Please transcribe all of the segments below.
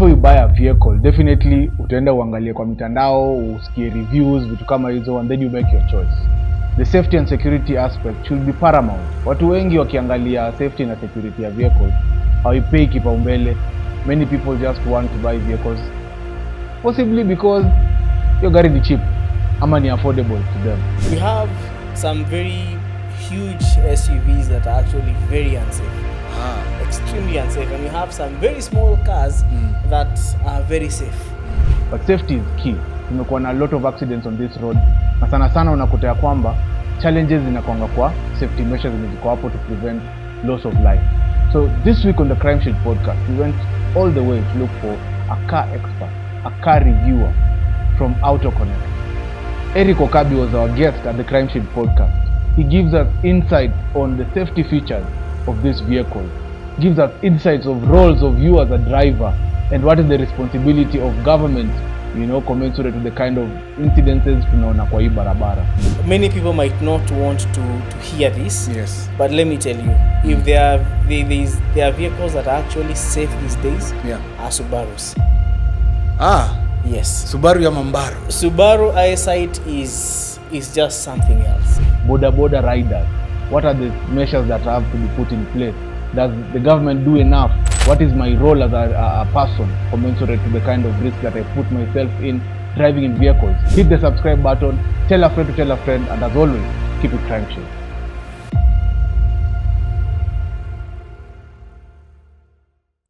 before you buy a vehicle, definitely utaenda uangalie kwa mitandao, usikie reviews, vitu kama hizo, and then you make your choice. The safety and security aspect should be paramount. Watu wengi wakiangalia safety na security ya vehicles hawaipei kipaumbele. Many people just want to buy vehicles possibly because your gari ni cheap ama ni affordable to them. We have some very huge SUVs that are actually very unsafe. Extremely unsafe, and we have some very small cars that are very safe. But safety is key. Tumekuwa na a lot of accidents on this road, na sana unakuta ya kwamba challenges zinakuanga kwa safety measures ziko hapo to prevent loss of life. So this week on the Crimeshield Podcast, we went all the way to look for a car expert, a car reviewer from AutoConnect. Erick Wokabi was our guest at the Crimeshield Podcast. He gives us insights on the safety features of this vehicle, gives us insights of roles of you as a driver, and what is the responsibility of government, commensurate with the kind of incidences tunaona kwa hii barabara. Many people might not want to hear this. Yes. But let me tell you, if there are vehicles that are actually safe these days, are Subarus. Yes. Subaru ya Mambaru. Subaru eyesight is just something else. Boda riders, what are the measures that have to be put in place? Does the government do enough? What is my role as a person commensurate to the kind of risk that I put myself in driving in vehicles? Hit the subscribe button, tell a friend to tell a friend, and as always, keep it Crimeshield.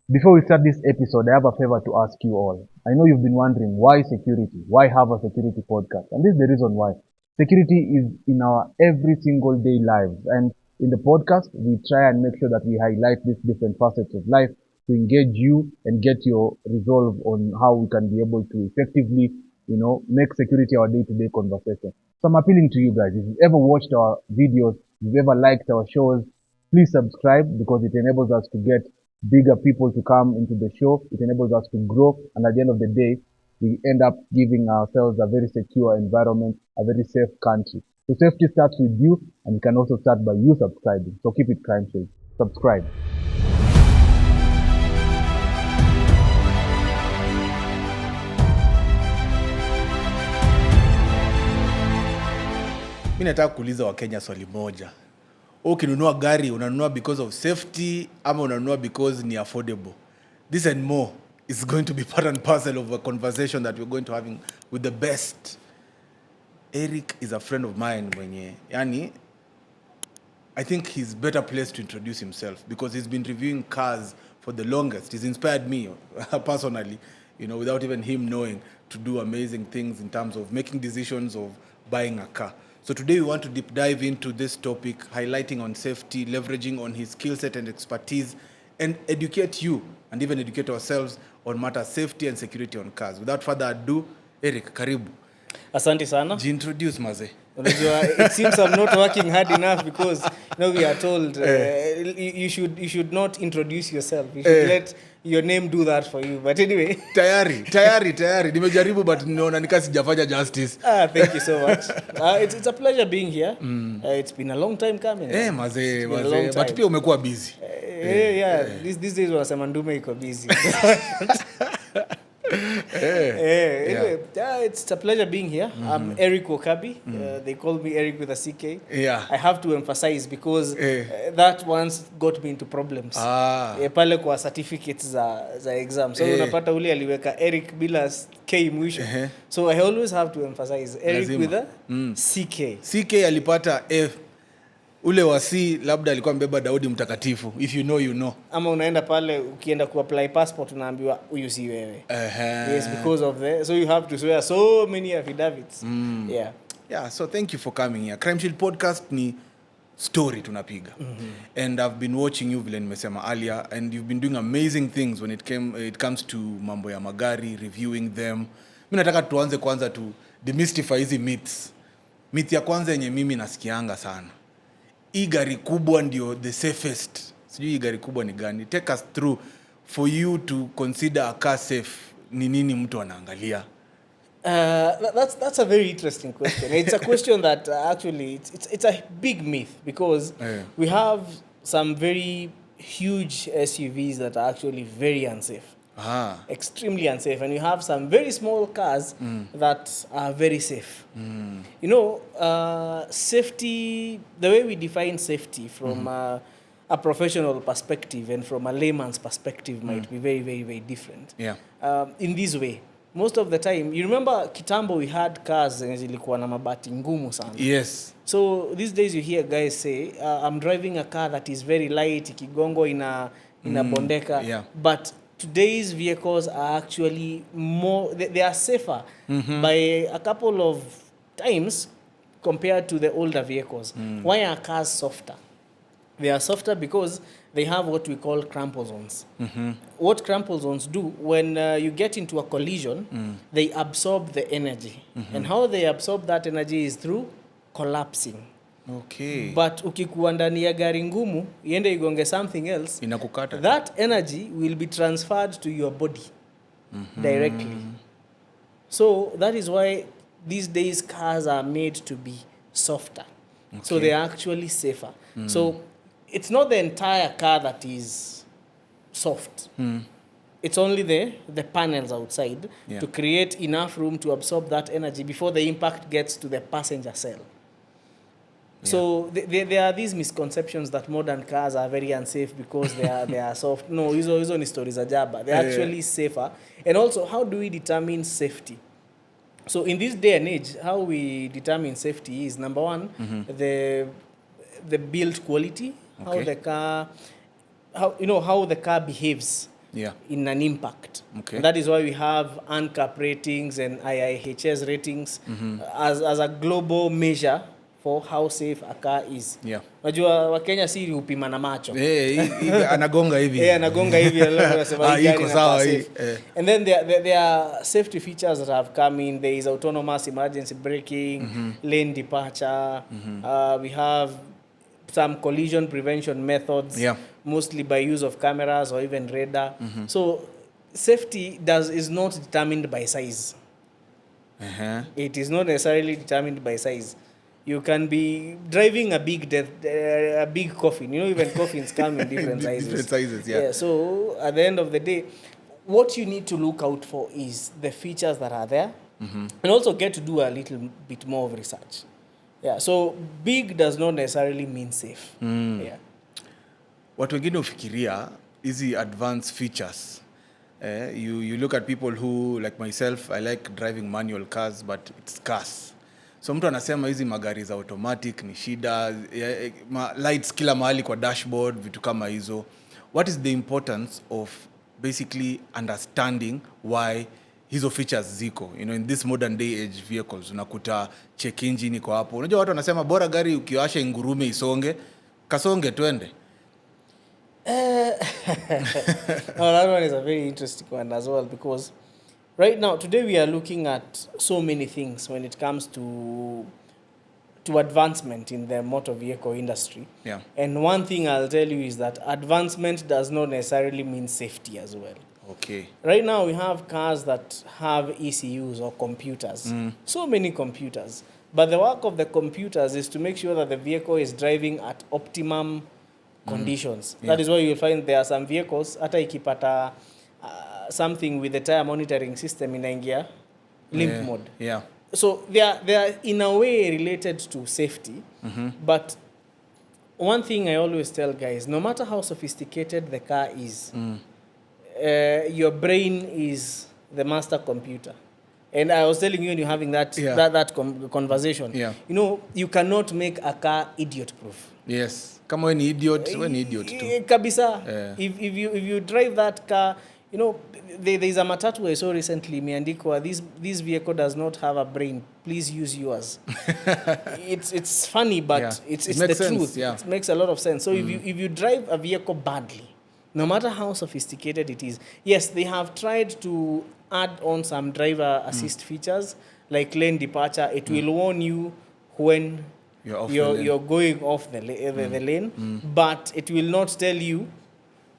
Before we start this episode, I have a favor to ask you all. I know you've been wondering why security, why have a security podcast? And this is the reason why. Security is in our every single day lives, and in the podcast, we try and make sure that we highlight these different facets of life to engage you and get your resolve on how we can be able to effectively, make security our day-to-day conversation. So I'm appealing to you guys. If you've ever watched our videos, if you've ever liked our shows, please subscribe because it enables us to get bigger people to come into the show. It enables us to grow. And at the end of the day, we end up giving ourselves a very secure environment, a very safe country. So safety starts with you, and it can also start by you subscribing. So keep it Crimeshield. Subscribe. Mimi nataka kuuliza Wakenya swali moja. Ukinunua gari unanunua because of safety ama unanunua because ni affordable? This and more is going to be part and parcel of a conversation that we're going to having with the best. Erick is a friend of mine I think he's better placed to introduce himself because he's been reviewing cars for the longest. He's inspired me personally, without even him knowing, to do amazing things in terms of making decisions of buying a car. So today we want to deep dive into this topic, highlighting on safety, leveraging on his skill set and expertise, and educate you and even educate ourselves on matters safety and security on cars. Without further ado, Erick, karibu. Asante sana. Introduce maze. It seems I'm not working hard enough because we are told you should not introduce yourself. You should let your name do that for you. But anyway, tayari nimejaribu but naona nika sijafanya justice. Thank you so much. It's a pleasure being here. It's been a long time coming. Maze but pia umekuwa busy. These days wanasema ndume iko busy. Anyway, it's a pleasure being here. I'm Erick Wokabi. They call me Erick with a CK. I have to emphasize because that once got me into problems. Pale kwa certificates za exam. So unapata ule aliweka Erick bila K mwisho. So I always have to emphasize Erick with a CK. CK alipata F. Ule wasi labda alikuwa mbeba Daudi mtakatifu. If you know, you know. Ama unaenda pale ukienda kuapply passport unaambiwa huyu si wewe. Yes, because of that. So you have to swear so many affidavits. Yeah, so thank you for coming here. Crimeshield Podcast ni story tunapiga. And I've been watching you vile nimesema earlier, and you've been doing amazing things when it comes to mambo ya magari, reviewing them. Mimi nataka tuanze kwanza to demystify hizi myths. Myth ya kwanza yenye mimi nasikianga sana. Hii gari kubwa ndio the safest. Sijui hii gari kubwa ni gani. Take us through for you to consider a car safe. Ni nini mtu anaangalia? That's a very interesting question. It's a question that actually it's a big myth because we have some very huge SUVs that are actually very unsafe. Extremely unsafe. And you have some very small cars that are very safe. You know, safety, the way we define safety from a professional perspective and from a layman's perspective might be very, very, very different. Yeah. In this way, most of the time, you remember kitambo we had cars zilikuwa na mabati ngumu sana. Yes. So these days you hear guys say, I'm driving a car that is very light, ikigongo ina bondeka. Yeah. But today's vehicles are actually more, they are safer by a couple of times compared to the older vehicles. Why are cars softer? They are softer because they have what we call crumple zones. What crumple zones do, when you get into a collision, they absorb the energy. And how they absorb that energy is through collapsing. Okay. But ukikuwa ndani ya gari ngumu, iende igonge something else, inakukata. That energy will be transferred to your body directly. So that is why these days cars are made to be softer. Okay. So they are actually safer. So it's not the entire car that is soft. It's only the panels outside to create enough room to absorb that energy before the impact gets to the passenger cell. So there are these misconceptions that modern cars are very unsafe because they are soft. No, hizo ni stories za jaba. They're actually safer. And also, how do we determine safety? So in this day and age, how we determine safety is, number one, the build quality, how the car behaves in an impact. Okay. And that is why we have ANCAP ratings and IIHS ratings as a global measure for how safe a car is. Unajua Wakenya si upima na macho. Anagonga hivi. Anagonga hivi anasema iko sawa hii. And then there are safety features that have come in. There is autonomous emergency braking, lane departure. We have some collision prevention methods, mostly by use of cameras or even radar. So safety is not determined by size. It is not necessarily determined by size. You can be driving a big coffin. You know, even coffins come in different sizes. Different sizes, So at the end of the day, what you need to look out for is the features that are there, and also get to do a little bit more of research. So big does not necessarily mean safe. Watu wengine ufikiria hizi advanced features. You look at people who, like myself, I like driving manual cars, but it's scarce. So mtu anasema hizi magari za automatic ni shida, lights kila mahali kwa dashboard, vitu kama hizo. What is the importance of basically understanding why hizo features ziko? You know, in this modern day age vehicles, unakuta check engine iko hapo. Unajua watu wanasema bora gari ukiwasha ingurume isonge, kasonge twende. That one is a very interesting one as well, because right now, today we are looking at so many things when it comes to advancement in the motor vehicle industry. And one thing I'll tell you is that advancement does not necessarily mean safety as well. Okay. Right now we have cars that have ECUs or computers. So many computers. But the work of the computers is to make sure that the vehicle is driving at optimum conditions. That is why you'll find there are some vehicles, hata ikipata something with the tire monitoring system inaingia limp mode. So they are in a way related to safety. But one thing I always tell guys, no matter how sophisticated the car is, your brain is the master computer. And I was telling you when you're having that conversation, you know, you cannot make a car idiot proof. Yes. Kama wewe ni idiot, wewe ni idiot too. Kabisa. If you drive that car, you know, there is a matatu I saw recently, imeandikwa, this vehicle does not have a brain, please use yours. It's funny, but it's the truth. It makes a lot of sense. So if you drive a vehicle badly, no matter how sophisticated it is, yes, they have tried to add on some driver assist features like lane departure. It will warn you when you're going off the lane, but it will not tell you,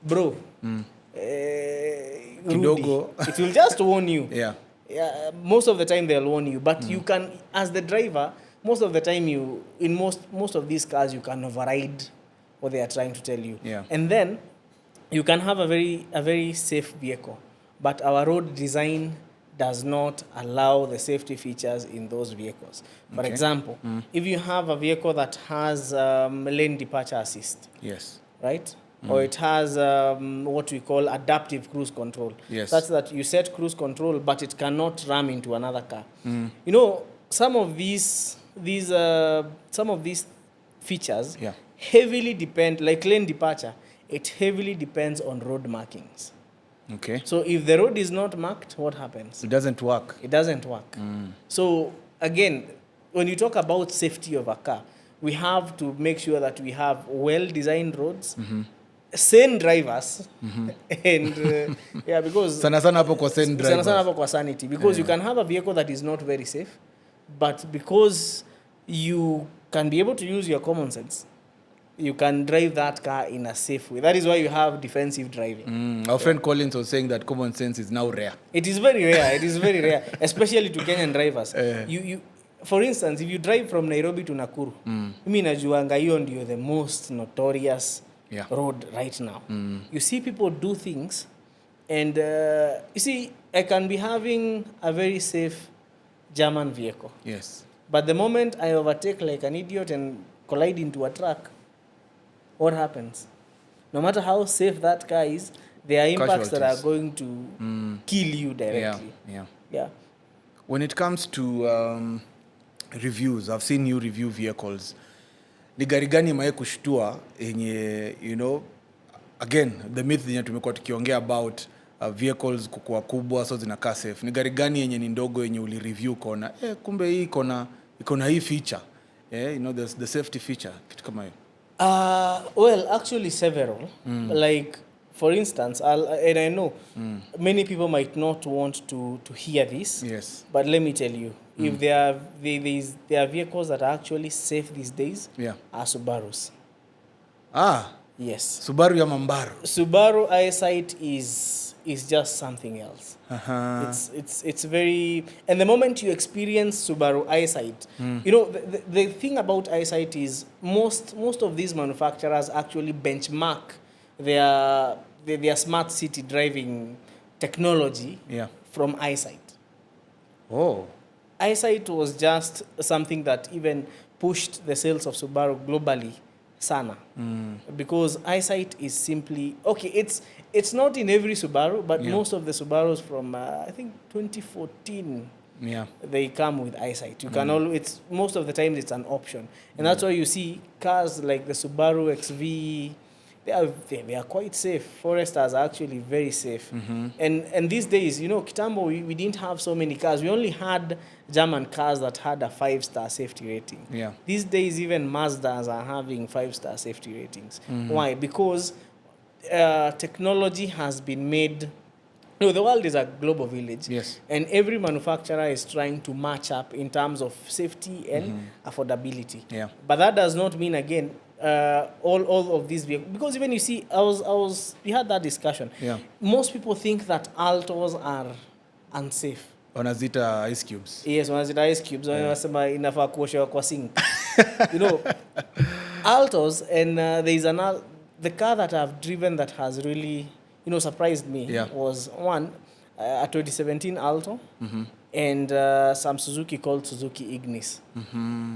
bro, Rudy. It will just warn you. Most of the time they'll warn you, but you can, as the driver, most of the time in most of these cars you can override what they are trying to tell you. And then you can have a very safe vehicle. but our road design does not allow the safety features in those vehicles. For example, if you have a vehicle that has lane departure assist, yes, right? Or it has what we call adaptive cruise control. Yes. That's that you set cruise control, but it cannot ram into another car. You know, some of these features heavily depend, like lane departure, it heavily depends on road markings. Okay. So if the road is not marked, what happens? It doesn't work. It doesn't work. So again, when you talk about safety of a car, we have to make sure that we have well-designed roads, sane drivers, and because Sana hapo kwa sane drivers. Sana hapo kwa sanity, because you can have a vehicle that is not very safe, but because you can be able to use your common sense, you can drive that car in a safe way. That is why you have defensive driving. Our friend Collins was saying that common sense is now rare. It is very rare. It is very rare, especially to Kenyan drivers. You, for instance, if you drive from Nairobi to Nakuru, mimi najuanga hiyo ndio the most notorious road right now. You see people do things, and you see, I can be having a very safe German vehicle. Yes. But the moment I overtake like an idiot and collide into a truck, what happens? No matter how safe that car is, there are impacts that are going to kill you directly. Yeah. When it comes to reviews, I've seen you review vehicles. Ni gari gani mae kushtua yenye, you know, again, the myth yenye tumekuwa tukiongea about vehicles kukua kubwa so zinakaa safe. Ni gari gani yenye ni ndogo yenye uli review kona, kumbe hii ikona hii feature. You know, the safety feature, kitu kama hiyo. Well, actually several. Like, for instance, and I know many people might not want to hear this. Yes. But let me tell you, if there are vehicles that are actually safe these days, are Subarus. Yes. Subaru ya Mambaru. Subaru eyesight is just something else. It's very, and the moment you experience Subaru eyesight, you know, the thing about eyesight is most of these manufacturers actually benchmark their smart city driving technology from eyesight. Oh. Eyesight was just something that even pushed the sales of Subaru globally sana. Because eyesight is simply, okay, it's not in every Subaru, but most of the Subarus from I think 2014 they come with eyesight. You can always, most of the time it's an option, and that's why you see cars like the Subaru XV, they are quite safe. Foresters are actually very safe. And these days, you know, kitambo we didn't have so many cars. We only had German cars that had a 5-star safety rating. These days, even Mazdas are having 5-star safety ratings. Why? Because technology has been made. No, the world is a global village. Yes. And every manufacturer is trying to match up in terms of safety and affordability. But that does not mean, again, all of these vehicles, because even you see, we had that discussion. Most people think that Altos are unsafe. Wanazita ice cubes. Yes, wanazita ice cubes. Wanasema inafaa kuoshewa kwa sink. You know, Altos, and there is the car that I've driven that has really, you know, surprised me was one, a 2017 Alto, and some Suzuki called Suzuki Ignis.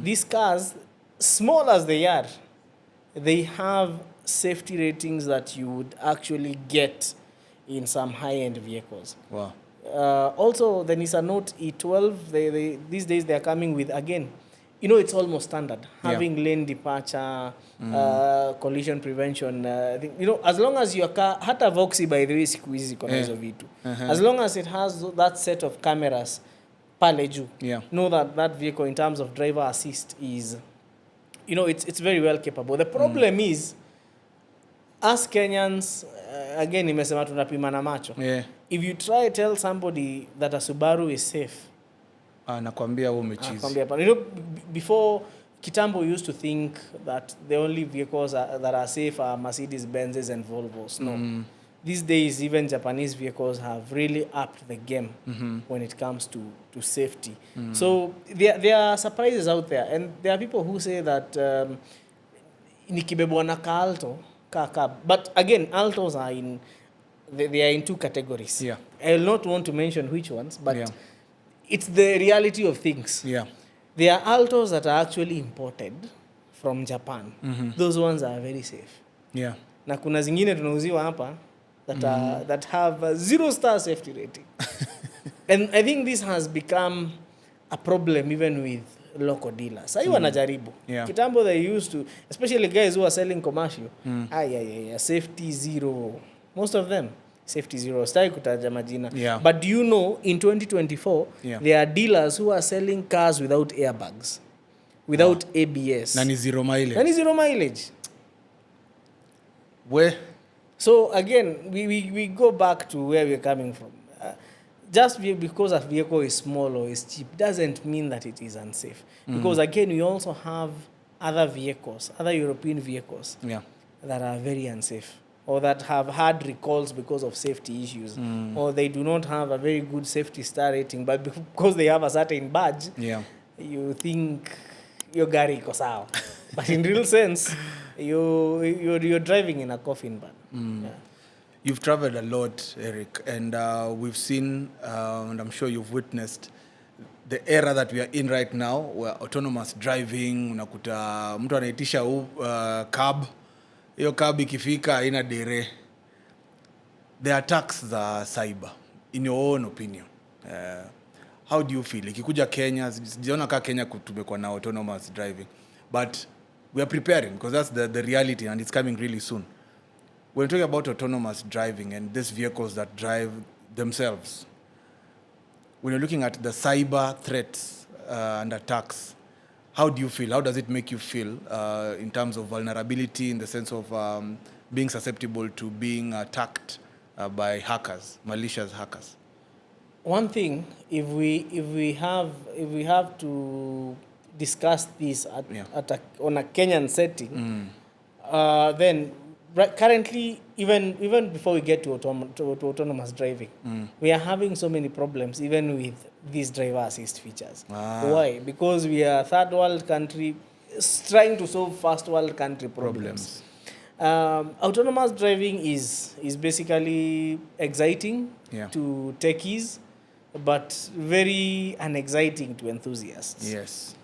These cars, small as they are, they have safety ratings that you would actually get in some high-end vehicles. Wow. Also, the Nissan Note E12, these days they are coming with, again, you know, it's almost standard. Having lane departure, collision prevention. You know, as long as your car, hata Voxy by the way, siku hizi kona hizo vitu. As long as it has that set of cameras, pale juu, know that vehicle in terms of driver assist is, you know, it's very well capable. The problem is, as Kenyans, again, nimesema tunapima na macho. If you try to tell somebody that a Subaru is safe, nakwambia wewe umechizi. You know, before kitambo used to think that the only vehicles that are safe are Mercedes Benzes and Volvos. No. These days, even Japanese vehicles have really upped the game when it comes to safety. So there are surprises out there, and there are people who say that nikibebwa na Alto, but again, Altos are they are in two categories. I'll not want to mention which ones, but it's the reality of things. Yeah. There are altos that are actually imported from Japan. Those ones are very safe. Yeah. Na kuna zingine tunauziwa hapa that have a 0-star safety rating. And I think this has become a problem even with local dealers. Sasa wanajaribu. Kitambo they used to, especially guys who are selling commercial. Safety zero. Most of them safety zero. Stai kutaja majina. But do you know in 2024 there are dealers who are selling cars without airbags, without ABS. Nani zero mileage. Where? So again, we go back to where we're coming from. Just because a vehicle is small or is cheap doesn't mean that it is unsafe. Because again, we also have other vehicles, other European vehicles that are very unsafe, or that have had recalls because of safety issues, or they do not have a very good safety star rating, but because they have a certain badge, you think your gari iko sawa. But in real sense, you're driving in a coffin van. You've traveled a lot, Erick, and we've seen, and I'm sure you've witnessed, the era that we are in right now, where autonomous driving, unakuta mtu anaitisha cab, hiyo cab ikifika haina dere. The attacks za cyber, in your own opinion, how do you feel? Ikikuja Kenya, sijaona kama Kenya tumekuwa na autonomous driving, but we are preparing because that's the reality, and it's coming really soon. When we talk about autonomous driving and these vehicles that drive themselves, when you're looking at the cyber threats and attacks, how do you feel? How does it make you feel in terms of vulnerability, in the sense of being susceptible to being attacked by hackers, malicious hackers? One thing, if we have to discuss this on a Kenyan setting, then currently, even before we get to autonomous driving, we are having so many problems, even with these driver assist features. Why? Because we are a third world country trying to solve first world country problems. Autonomous driving is basically exciting to techies, but very unexciting to enthusiasts. Yes.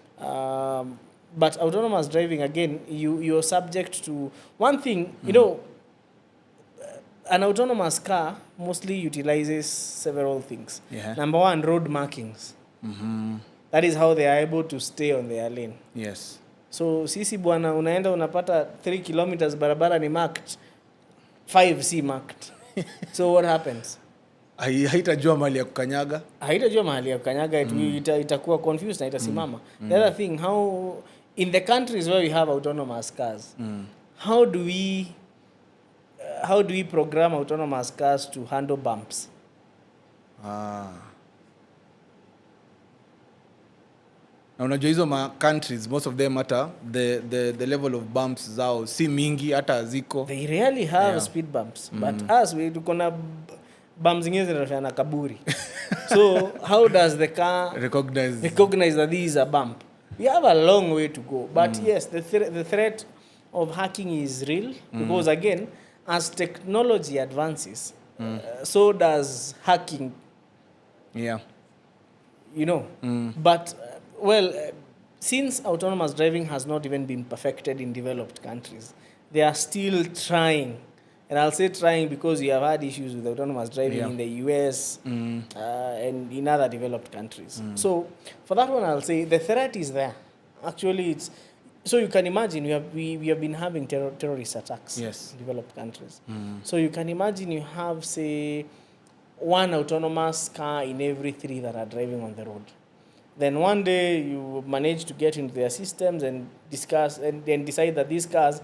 But autonomous driving, again, you're subject to one thing. You know, an autonomous car mostly utilizes several things. Number one, road markings. That is how they are able to stay on their lane. Yes. So sisi bwana unaenda unapata 3 kilometers barabara ni marked, 5 si marked. So what happens? Haitajua mahali ya kukanyaga. Itakuwa confused na itasimama. The other thing, how in the countries where we have autonomous cars, how do we program autonomous cars to handle bumps? Na unajua hizo countries, most of them hata the level of bumps zao si mingi, hata ziko. They rarely have speed bumps, but us we tuko na bumps zingine zinafanya kaburi. So how does the car recognize that this is a bump? We have a long way to go, but yes, the threat of hacking is real, because again, as technology advances, so does hacking. Yeah. You know, but since autonomous driving has not even been perfected in developed countries, they are still trying. And I'll say trying because you have had issues with autonomous driving in the US and in other developed countries. So for that one, I'll say the threat is there. Actually, so you can imagine we have been having terrorist attacks in developed countries. So you can imagine you have, say, 1 autonomous car in every 3 that are driving on the road. Then one day you manage to get into their systems and discuss and then decide that these cars,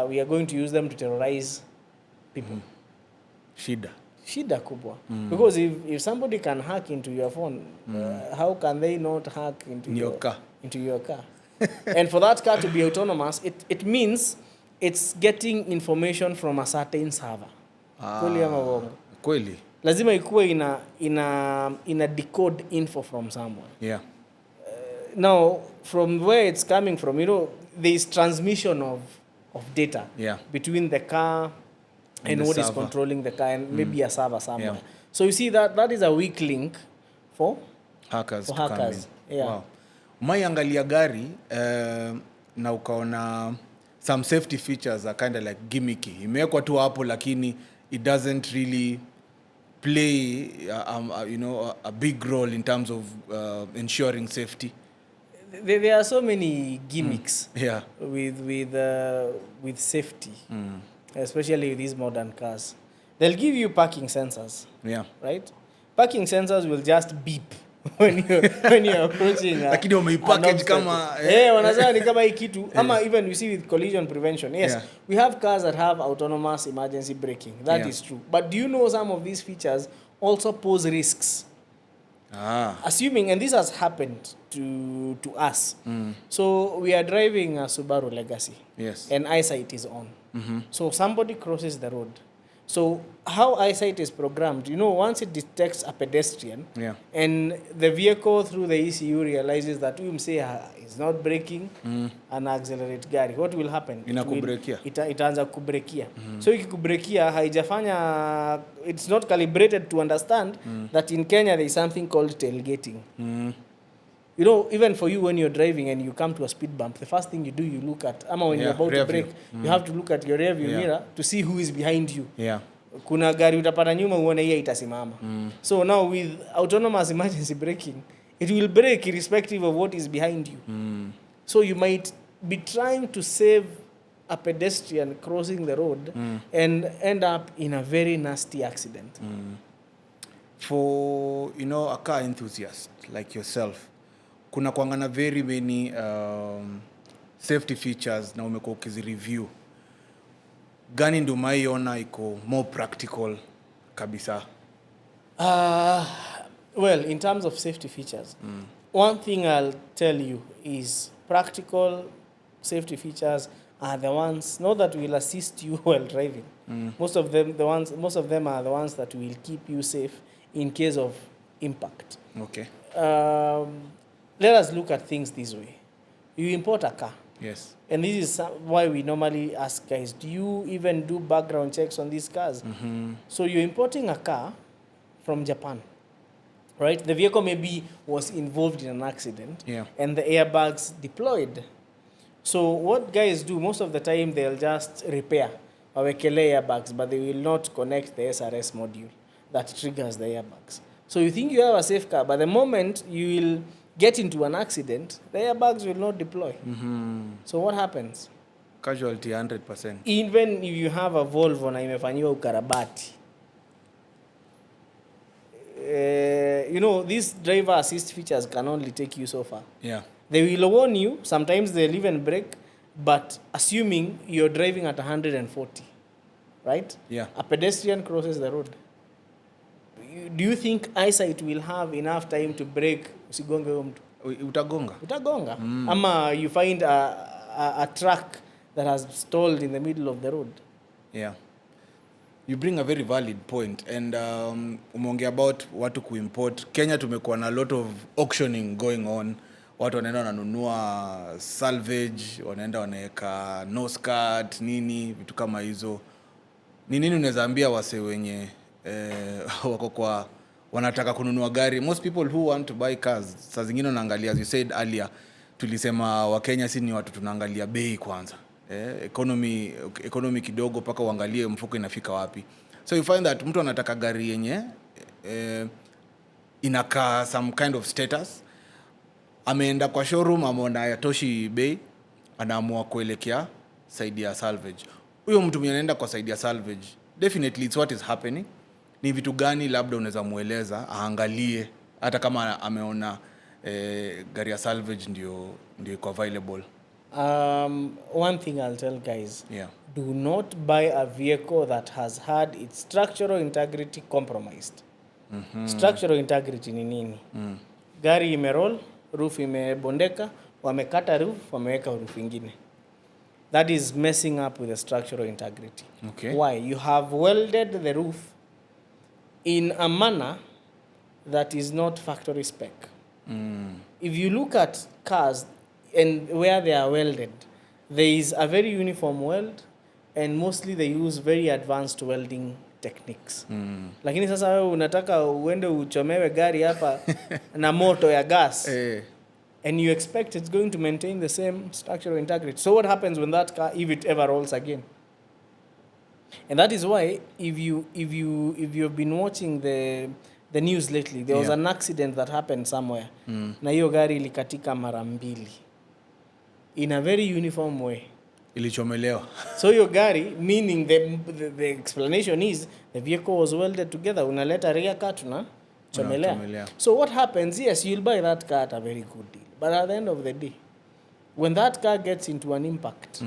we are going to use them to terrorize people. Shida kubwa. Because if somebody can hack into your phone, how can they not hack into your car? And for that car to be autonomous, it means it's getting information from a certain server. Kweli ama uongo? Kweli. Lazima ikuwe ina decode info from someone. Yeah. Now, from where it's coming from, there is transmission of data between the car and what is controlling the car, and maybe a server somewhere. So you see that is a weak link for hackers. Yeah. Wow. Umeangalia gari na ukaona some safety features are kind of like gimmicky. Imewekwa tu hapo lakini it doesn't really play a big role in terms of ensuring safety. There are so many gimmicks Yeah. with safety, especially with these modern cars. They'll give you parking sensors. Yeah. Right? Parking sensors will just beep when you're approaching. Lakini umeipackage kama wanasema ni kama hii kitu ama even we see with collision prevention. Yes, yeah. We have cars that have autonomous emergency braking. That is true. But do you know some of these features also pose risks? Assuming, and this has happened to us. So we are driving a Subaru Legacy. Yes. And eyesight is on. So somebody crosses the road. So how eyesight is programmed, once it detects a pedestrian, and the vehicle through the ECU realizes that is not braking and accelerate gari, what will happen? Itaanza kubrekia. So ikikubrekia haijafanya, it's not calibrated to understand that in Kenya there is something called tailgating. Even for you when you're driving and you come to a speed bump, the first thing you do, you look at, when you're about to brake, you have to look at your rear view mirror to see who is behind you. Yeah. Kuna gari utapata nyuma uone hii itasimama. So now with autonomous emergency braking, it will brake irrespective of what is behind you. So you might be trying to save a pedestrian crossing the road and end up in a very nasty accident. For, a car enthusiast like yourself, kuna kuangana very many safety features na umekuwa ukizireview. Gani ndio maiona iko more practical kabisa? Well, in terms of safety features, one thing I'll tell you is practical safety features are the ones not that will assist you while driving. Most of them are the ones that will keep you safe in case of impact. Okay. Let us look at things this way. You import a car. Yes. And this is why we normally ask guys, do you even do background checks on these cars? So you're importing a car from Japan, right? The vehicle maybe was involved in an accident and the airbags deployed. So what guys do, most of the time they'll just repair wawekele airbags, but they will not connect the SRS module that triggers the airbags. So you think you have a safe car, but the moment you will get into an accident, the airbags will not deploy. So what happens? Casualty 100%. Even if you have a Volvo na imefanyiwa ukarabati, these driver assist features can only take you so far. Yeah. They will warn you, sometimes they'll even brake, but assuming you're driving at 140, right? Yeah. A pedestrian crosses the road. Do you think eyesight will have enough time to brake usigonge huyo mtu? Utagonga. Ama you find a truck that has stalled in the middle of the road. Yeah. You bring a very valid point, and umeongea about watu kuimport. Kenya tumekuwa na a lot of auctioning going on. Watu wanaenda wananunua salvage, wanaenda wanaweka no skirt, nini, vitu kama hizo. Ni nini unaweza ambia wase wenye wako kwa wanataka kununua gari? Most people who want to buy cars, saa zingine unaangalia, as you said earlier, tulisema Wakenya si ni watu tunaangalia bei kwanza. Economy kidogo paka uangalie mfuko inafika wapi. So you find that mtu anataka gari yenye inakaa some kind of status. Ameenda kwa showroom, ameona yatoshi bei, anaamua kuelekea side ya salvage. Huyo mtu mwenye anaenda kwa side ya salvage, definitely it's what is happening. Ni vitu gani labda unaweza mueleza aangalie hata kama ameona gari ya salvage ndio iko available? One thing I'll tell guys, do not buy a vehicle that has had its structural integrity compromised. Structural integrity ni nini? Gari imeroll, roof imebondeka, wamekata roof, wameweka roof ingine. That is messing up with the structural integrity. Okay. Why? You have welded the roof in a manner that is not factory spec. If you look at cars and where they are welded, there is a very uniform weld, and mostly they use very advanced welding techniques. Lakini sasa wewe unataka uende uchomewe gari hapa na moto ya gas. And you expect it's going to maintain the same structural integrity. So what happens when that car, if it ever rolls again? And that is why if you've been watching the news lately, there was an accident that happened somewhere. Na hiyo gari ilikatika mara mbili. In a very uniform way. Ilichomelewa. So your gari, meaning the explanation is the vehicle was welded together. Unaleta rear car na chomelea. So what happens? Yes, you'll buy that car at a very good deal. But at the end of the day, when that car gets into an impact,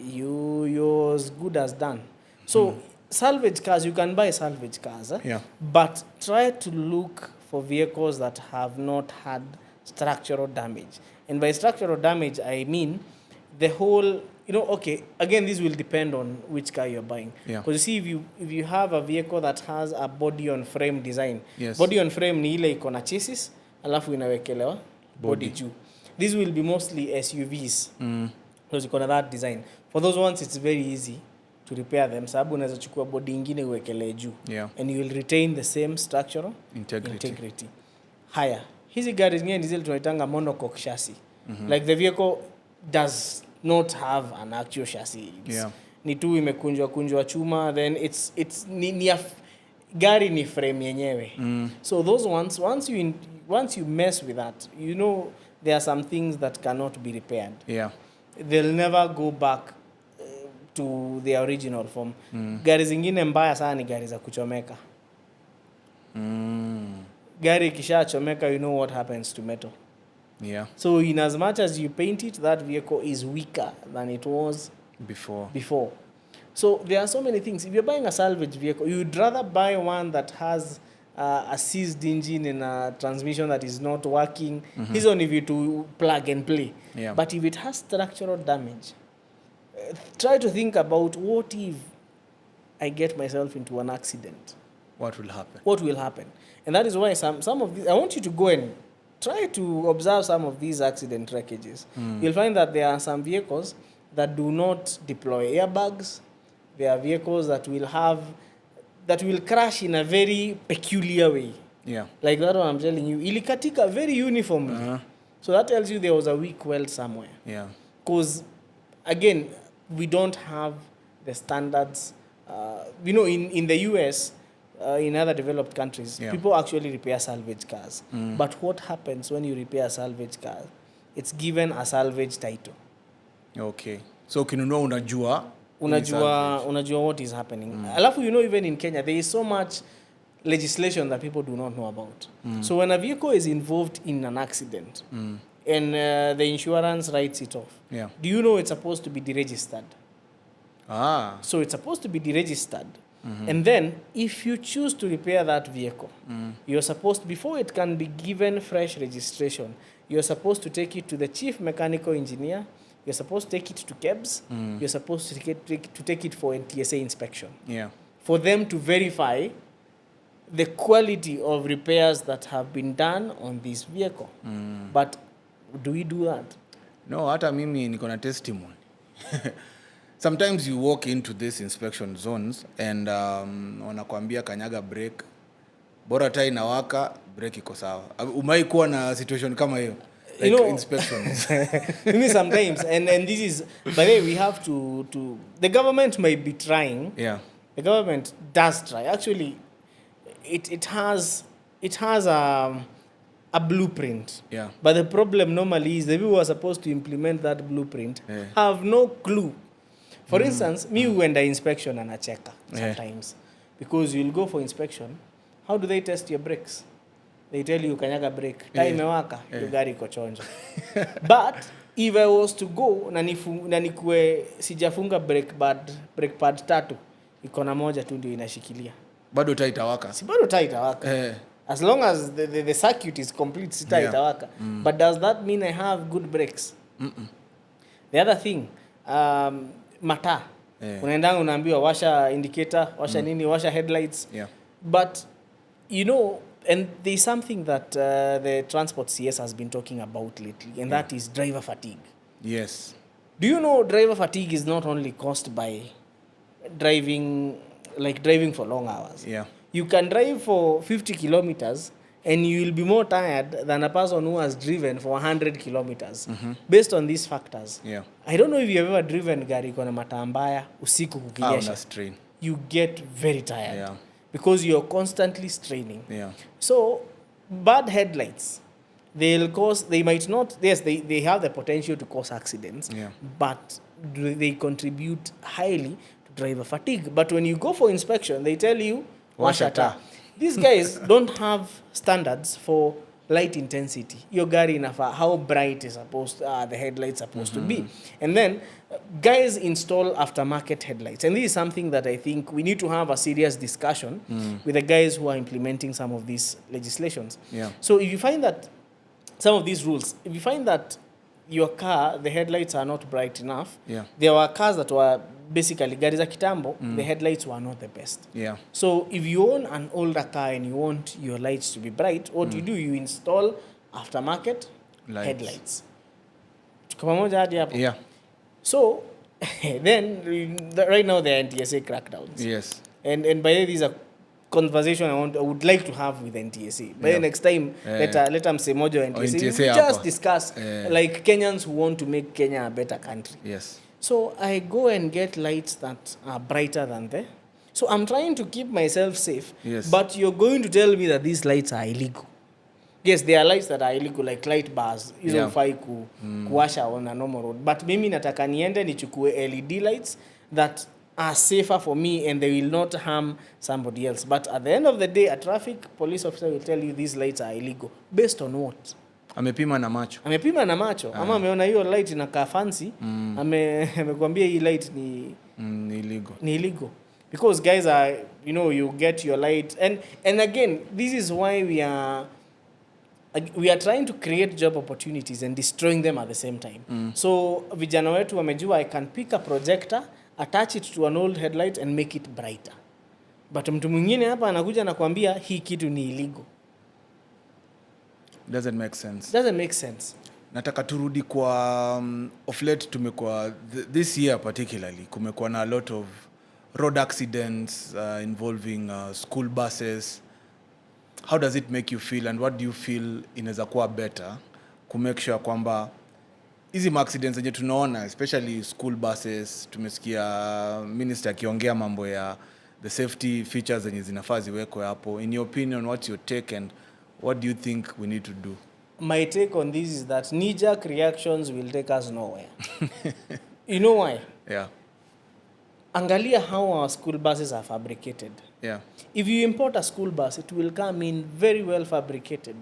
you're as good as done. So salvage cars, you can buy salvage cars. But try to look for vehicles that have not had structural damage. And by structural damage, I mean the whole, okay, again, this will depend on which car you're buying. Because you see, if you have a vehicle that has a body on frame design, body on frame ni ile iko na chassis, alafu inawekelewa body juu. This will be mostly SUVs. Because iko na that design. For those ones, it's very easy to repair them. Sababu unaweza chukua body ingine uwekelee juu. And you will retain the same structural integrity. Higher. Hizi gari zingine ndizo tunaitanga monocoque chassis. Like the vehicle does not have an actual chassis. Ni tu imekunjwa chuma, then it's gari ni frame yenyewe. So those ones, once you mess with that, there are some things that cannot be repaired. They'll never go back to the original form. Gari zingine mbaya sana ni gari za kuchomeka. Gari kisha chomeka, you know what happens to metal. So in as much as you paint it, that vehicle is weaker than it was before. So there are so many things. If you're buying a salvage vehicle, you'd rather buy one that has a seized engine and a transmission that is not working. He's only if to plug and play. But if it has structural damage, try to think about, what if I get myself into an accident? What will happen? And that is why some of these, I want you to go and try to observe some of these accident wreckages. You'll find that there are some vehicles that do not deploy airbags. There are vehicles that will crash in a very peculiar way. Like that one I'm telling you, ilikatika very uniformly. So that tells you there was a weak weld somewhere. Because again, we don't have the standards. In the US, in other developed countries, people actually repair salvage cars. But what happens when you repair a salvage car? It's given a salvage title. Okay. So kinunua unajua what is happening. Alafu, even in Kenya, there is so much legislation that people do not know about. So when a vehicle is involved in an accident, and the insurance writes it off, do you know it's supposed to be deregistered? So it's supposed to be deregistered. And then, if you choose to repair that vehicle, you're supposed to, before it can be given fresh registration, you're supposed to take it to the chief mechanical engineer, you're supposed to take it to KEBS, you're supposed to take it for NTSA inspection. For them to verify the quality of repairs that have been done on this vehicle. But do we do that? No, hata mimi niko na testimony. Sometimes you walk into these inspection zones and wanakuambia kanyaga brake, bora taa inawaka, brake iko sawa. Umai kuwa na situation kama hiyo? Like inspections. Maybe sometimes, and this is, by the way, we have to the government might be trying. The government does try. Actually, it has a blueprint. But the problem normally is the people who are supposed to implement that blueprint have no clue. For instance, me when I inspection and a checker sometimes, because you'll go for inspection, how do they test your brakes? They tell you kanyaga brake, taa imewaka, your gari iko chonjo. But if I was to go na nikue sijafunga brake pad 3, iko na moja tu ndio inashikilia, bado taa itawaka. Si bado taa itawaka. As long as the circuit is complete, si taa itawaka. But does that mean I have good brakes? The other thing, mata. Unaendanga unaambiwa washa indicator, washa nini, washa headlights. But and there's something that the Transport CS has been talking about lately, and that is driver fatigue. Do you know driver fatigue is not only caused by driving like driving for long hours. Yeah. You can drive for 50 kilometers and you will be more tired than a person who has driven for 100 kilometers based on these factors. Yeah. I don't know if you've ever driven gari kona mataa mbaya usiku kukinyesha. You get very tired. Yeah. Because you're constantly straining. Yeah. So bad headlights, they might not, yes, they have the potential to cause accidents, but they contribute highly to driver fatigue. But when you go for inspection, they tell you, washa taa. These guys don't have standards for light intensity. Your gari inafa, how bright is the headlights supposed to be. And then guys install aftermarket headlights. And this is something that I think we need to have a serious discussion with the guys who are implementing some of these legislations. Yeah. So if you find that some of these rules, if you find that your car, the headlights are not bright enough, there were cars that were basically, gari za kitambo, the headlights were not the best. Yeah. So if you own an older car and you want your lights to be bright, what you do, you install aftermarket headlights. Yeah. So then right now there are NTSA crackdowns. Yes. And by the way, these are conversation I would like to have with NTSA. But next time, let them say mojo NTSA. Just discuss like Kenyans who want to make Kenya a better country. Yes. So I go and get lights that are brighter than there. So I'm trying to keep myself safe. Yes. But you're going to tell me that these lights are illegal. Yes, there are lights that are illegal, like light bars. You don't fai kuwasha on a normal road. But mimi nataka niende nichukue LED lights that are safer for me and they will not harm somebody else. But at the end of the day, a traffic police officer will tell you these lights are illegal. Based on what? Amepima na macho. Ama ameona hiyo light inakaa fancy. Amekwambia hii light ni illegal. Because guys are, you get your light. And again, this is why we are trying to create job opportunities and destroying them at the same time. So vijana wetu wamejua, I can pick a projector, attach it to an old headlight and make it brighter. But mtu mwingine hapa anakuja na kuambia hii kitu ni illegal. Doesn't make sense. Nataka turudi kwa of late tumekuwa this year particularly kumekuwa na a lot of road accidents involving school buses. How does it make you feel and what do you feel inaweza kuwa better to make sure kwamba hizi accidents zenye tunaona especially school buses, tumesikia minister akiongea mambo ya the safety features zenye zinafaa ziwekwe hapo. In your opinion, what's your take and what do you think we need to do? My take on this is that knee-jerk reactions will take us nowhere. You know why? Yeah. Angalia how our school buses are fabricated. Yeah. If you import a school bus, it will come in very well fabricated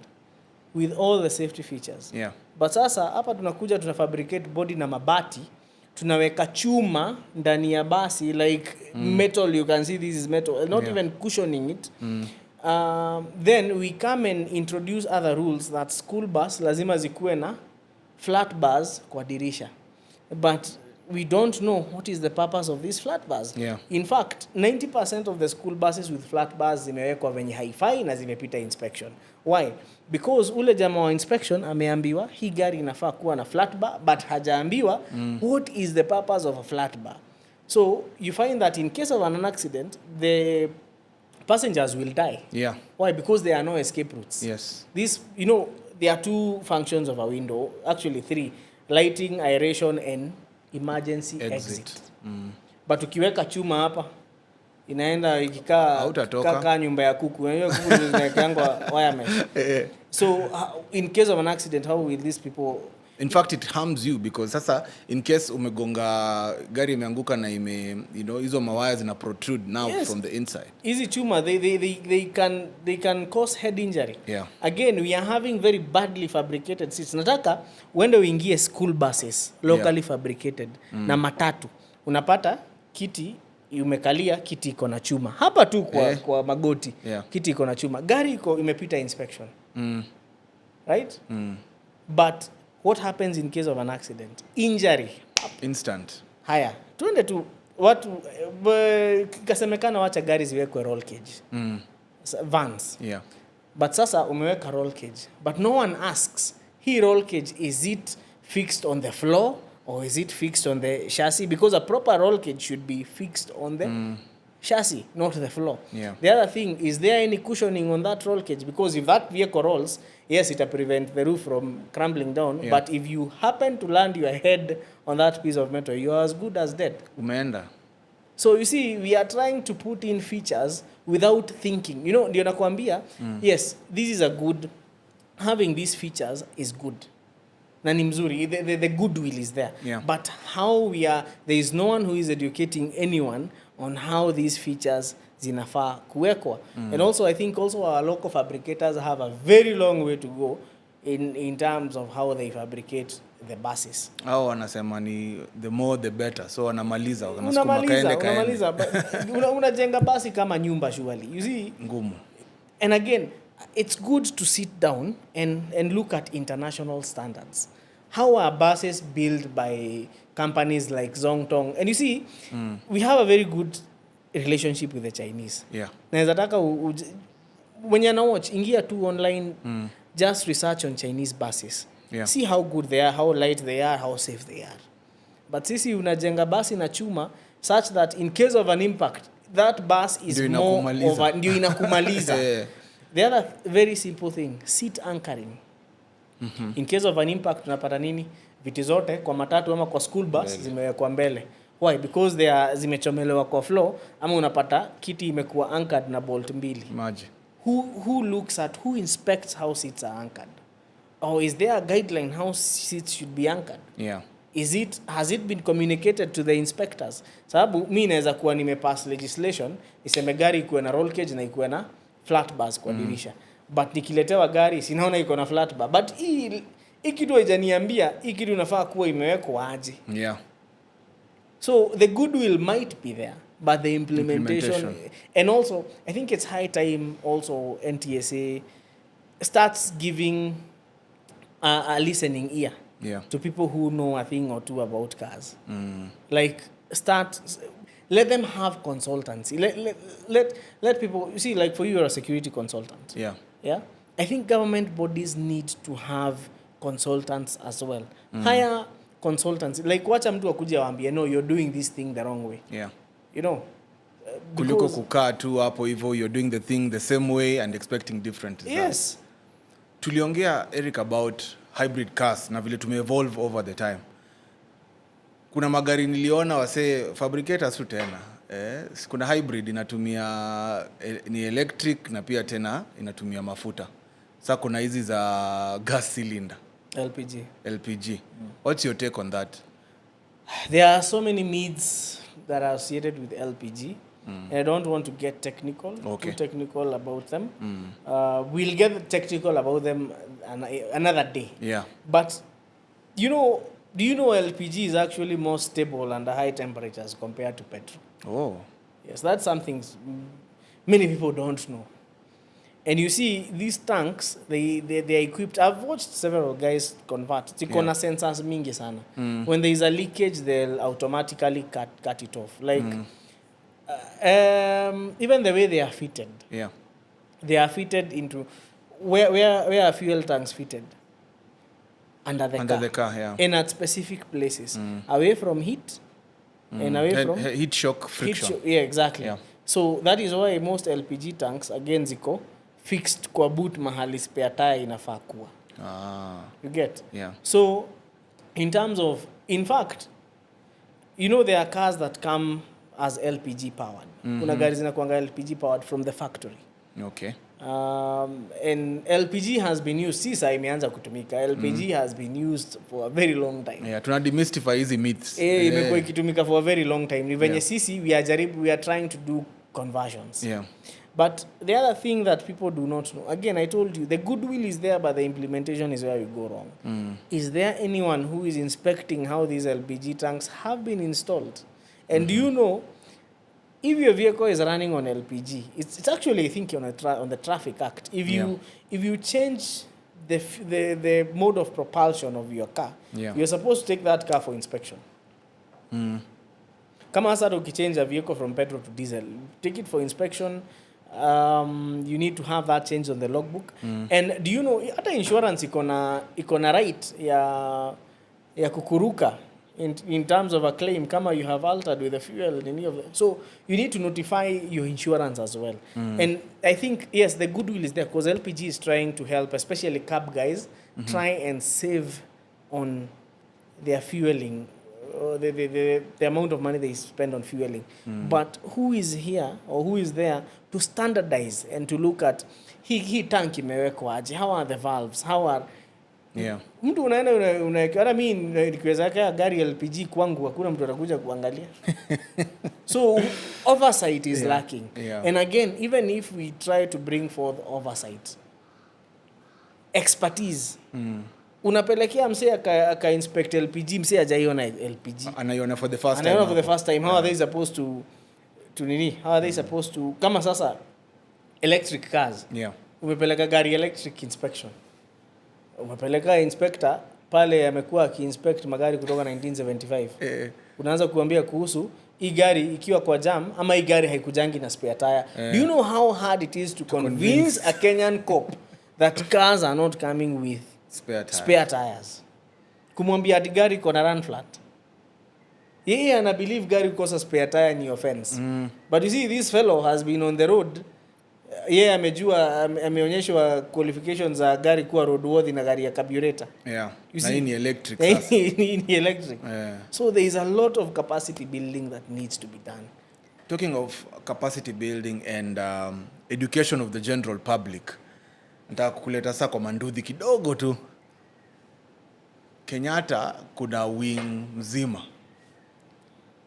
with all the safety features. Yeah. But sasa hapa tunakuja tunafabricate body na mabati, tunaweka chuma ndani ya basi like metal, you can see this is metal, not even cushioning it. Then we come and introduce other rules that school bus lazima zikuwe na flat bars kwa dirisha. But we don't know what is the purpose of these flat bars. Yeah. In fact, 90% of the school buses with flat bars zimewekwa venye haifai na zimepita inspection. Why? Because ule jamaa wa inspection ameambiwa hii gari inafaa kuwa na flat bar, but hajaambiwa what is the purpose of a flat bar. So you find that in case of an accident, the passengers will die. Yeah. Why? Because there are no escape routes. Yes. This, there are two functions of a window, actually three: lighting, aeration, and emergency exit. But ukiweka chuma hapa inaenda ikikaa nyumba ya kuku. Unajua kuku zinaekangwa wire mesh. So in case of an accident, how will these people? In fact, it harms you because sasa in case umegonga gari imeanguka na hizo mawires zina protrude now from the inside. Easy chuma, they can cause head injury. Yeah. Again, we are having very badly fabricated seats. Nataka uende uingie school buses locally fabricated na matatu. Unapata kiti umekalia, kiti iko na chuma. Hapa tu kwa magoti. Kiti iko na chuma. Gari iko imepita inspection. Right? But what happens in case of an accident? Injury. Instant. Haya. Tuende tu watu kasemekana wacha gari ziwekwe roll cage. Vans. Yeah. But sasa umeweka roll cage. But no one asks, hii roll cage, is it fixed on the floor or is it fixed on the chassis? Because a proper roll cage should be fixed on the chassis, not the floor. Yeah. The other thing, is there any cushioning on that roll cage? Because if that vehicle rolls, yes, it will prevent the roof from crumbling down. But if you happen to land your head on that piece of metal, you are as good as dead. Umeenda. So you see, we are trying to put in features without thinking. You know, ndio nakwambia, yes, this is a good, having these features is good. Na ni mzuri, the goodwill is there. Yeah. But how there is no one who is educating anyone on how these features zinafaa kuwekwa. And also, I think also our local fabricators have a very long way to go in terms of how they fabricate the buses. Hao wanasema ni the more the better. So wanamaliza unamaliza unajenga basi kama nyumba surely. You see, ngumu. And again, it's good to sit down and look at international standards. How are buses built by companies like Zongtong? And you see, we have a very good relationship with the Chinese. Yeah. Naweza taka when you watch, ingia tu online, just research on Chinese buses. Yeah. See how good they are, how light they are, how safe they are. But sisi unajenga basi na chuma such that in case of an impact, that bus is ndio inakumaliza. The other very simple thing, seat anchoring. In case of an impact, unapata nini? Viti zote kwa matatu ama kwa school bus zimewekwa mbele. Why? Because they are zimechomelewa kwa floor, ama unapata kiti imekuwa anchored na bolt mbili. Imagine. Who inspects how seats are anchored? Or is there a guideline how seats should be anchored? Yeah. Has it been communicated to the inspectors? Sababu mimi naweza kuwa nimepass legislation iseme gari ikuwe na roll cage na ikuwe na flat bars kwa dirisha. But nikiletewa gari sinaona iko na flat bar. But hii kitu haijaniambia hii kitu inafaa kuwa imewekwa aje. Yeah. So the goodwill might be there, but the implementation. And also I think it's high time also NTSA starts giving a listening ear to people who know a thing or two about cars. Like let them have consultancy. Let people, you see, like for you, you're a security consultant. Yeah. I think government bodies need to have consultants as well. Hire consultants. Like wacha mtu akuje waambie, no, you're doing this thing the wrong way. Yeah. You know. Kuliko kukaa tu hapo hivyo, you're doing the thing the same way and expecting different results. Yes. Tuliongea Eric about hybrid cars na vile tume-evolve over the time. Kuna magari niliona wase fabricators tu tena. Kuna hybrid inatumia ni electric na pia tena inatumia mafuta. Sasa kuna hizi za gas cylinder. LPG. What's your take on that? There are so many myths that are associated with LPG. And I don't want to get too technical about them. We'll get technical about them another day. Yeah. But do you know LPG is actually more stable under high temperatures compared to petrol? Oh. Yes, that's something many people don't know. And you see, these tanks, they're equipped. I've watched several guys convert. Ziko na sensors mingi sana. When there is a leakage, they'll automatically cut it off. Like, even the way they are fitted. Yeah. They are fitted into where are fuel tanks fitted? Under the car, yeah. And at specific places. Away from heat and away from heat shock friction. Yeah, exactly. Yeah. So that is why most LPG tanks again ziko fixed kwa boot mahali spare tire inafaa kuwa. You get? Yeah. So in fact, there are cars that come as LPG powered. Kuna gari zinakuanga LPG powered from the factory. Okay. And LPG has been used, sisa imeanza kutumika. LPG has been used for a very long time. Yeah, tuna demystify hizi myths. Imekuwa ikitumika for a very long time. Ni venye sisi we are trying to do conversions. Yeah. But the other thing that people do not know, again, I told you, the goodwill is there, but the implementation is where we go wrong. Is there anyone who is inspecting how these LPG tanks have been installed? And do you know, if your vehicle is running on LPG, it's actually, I think, on the Traffic Act. If you change the mode of propulsion of your car, you're supposed to take that car for inspection. Kama hasa ukichange a vehicle from petrol to diesel, take it for inspection. You need to have that change on the logbook. And do you know, hata insurance iko na right ya kukuruka in terms of a claim, kama you have altered with the fuel and any of that. So you need to notify your insurance as well. And I think, yes, the goodwill is there because LPG is trying to help, especially cab guys, try and save on their fueling, the amount of money they spend on fueling. But who is here or who is there to standardize and to look at hii tank imewekwa aje, how are the valves, how are mtu unaenda hata mimi nikiweza kaya gari LPG kwangu hakuna mtu atakuja kuangalia. So oversight is lacking. And again, even if we try to bring forth oversight, expertise, unapelekea msee aka inspect LPG, msee hajaiona LPG, anaiona for the first time. How are they supposed to nini, how are they supposed to, kama sasa electric cars, umepeleka gari electric inspection, umepeleka inspector pale amekuwa akiinspect magari kutoka 1975, unaanza kuambia kuhusu hii gari ikiwa kwa jam ama hii gari haikujangi na spare tire. Do you know how hard it is to convince a Kenyan cop that cars are not coming with spare tires? Kumwambia ati gari iko na run flat, yeye ana believe gari kukosa spare tire ni offense. But you see, this fellow has been on the road, yeye amejua, ameonyeshwa qualifications za gari kuwa roadworthy na gari ya carburetor. You see, ni electric ni electric. So there is a lot of capacity building that needs to be done. Talking of capacity building and education of the general public, nataka kukuleta sasa kwa manduthi kidogo tu. Kenyatta kuna wing mzima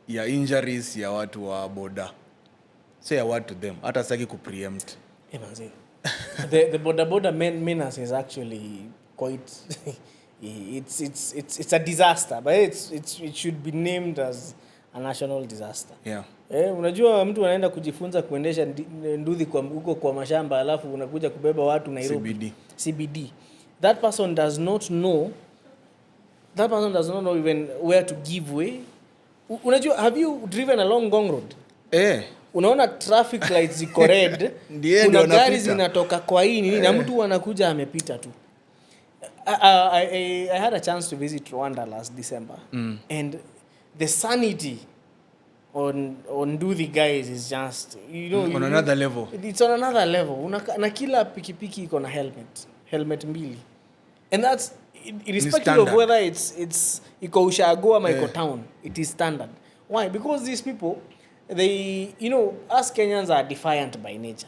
ya injuries ya watu wa boda. Say a word to them. Hata saki ku preempt. The boda menace is actually quite it's a disaster, but it should be named as a national disaster. Unajua mtu anaenda kujifunza kuendesha nduthi kwa huko kwa mashamba alafu unakuja kubeba watu Nairobi. CBD. That person does not know even where to give way. Unajua, have you driven along Ngong Road? Unaona traffic lights ziko red, kuna gari zinatoka kwa hii nini na mtu anakuja amepita tu. I had a chance to visit Rwanda last December, and the sanity on do the guys is just, on another level. It's on another level. Na kila pikipiki iko na helmet mbili, and that's irrespective of whether it's iko ushago ama iko town, it is standard. Why? Because these people, they, us Kenyans are defiant by nature.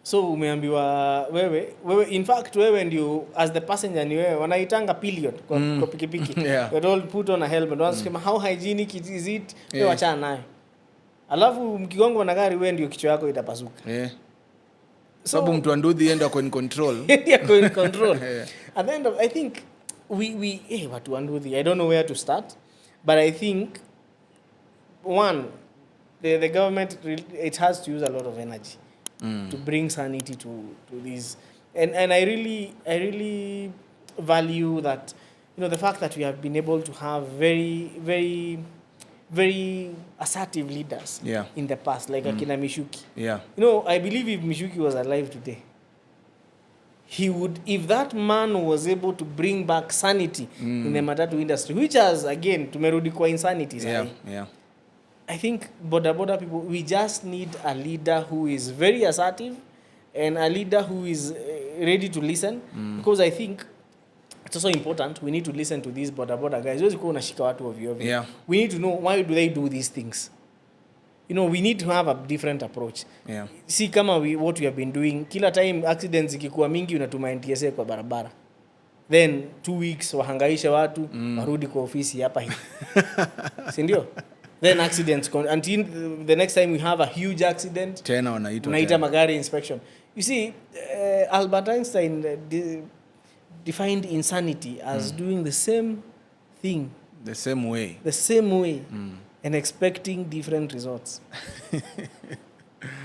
So umeambiwa wewe in fact wewe ndio as the passenger ni wewe wanaitanga pillion kwa pikipiki. You all put on a helmet. Wanasema how hygienic is it? Wewe achana nayo. Alafu mkigongo na gari wewe ndio kichwa yako itapasuka. Sababu mtu anduthi enda kwa in control. Kwa in control. At the end of, I think we watu anduthi, I don't know where to start, but I think one, the government, it has to use a lot of energy to bring sanity to these, and I really value that, the fact that we have been able to have very, very, very assertive leaders in the past, like Akina Mishuki. I believe if Mishuki was alive today, he would, if that man was able to bring back sanity in the matatu industry, which has, again, tumerudi kwa insanity. I think boda people, we just need a leader who is very assertive and a leader who is ready to listen, because I think it's also important, we need to listen to these boda guys. We need to know, why do they do these things? We need to have a different approach. See kama what we have been doing, kila time accidents ikikuwa mingi unatuma NTSA kwa barabara, then 2 weeks wahangaisha watu warudi kwa ofisi hapa hivi. Si ndio? Then accidents until the next time we have a huge accident, tena unaita magari inspection. You see, Albert Einstein defined insanity as doing the same thing the same way and expecting different results.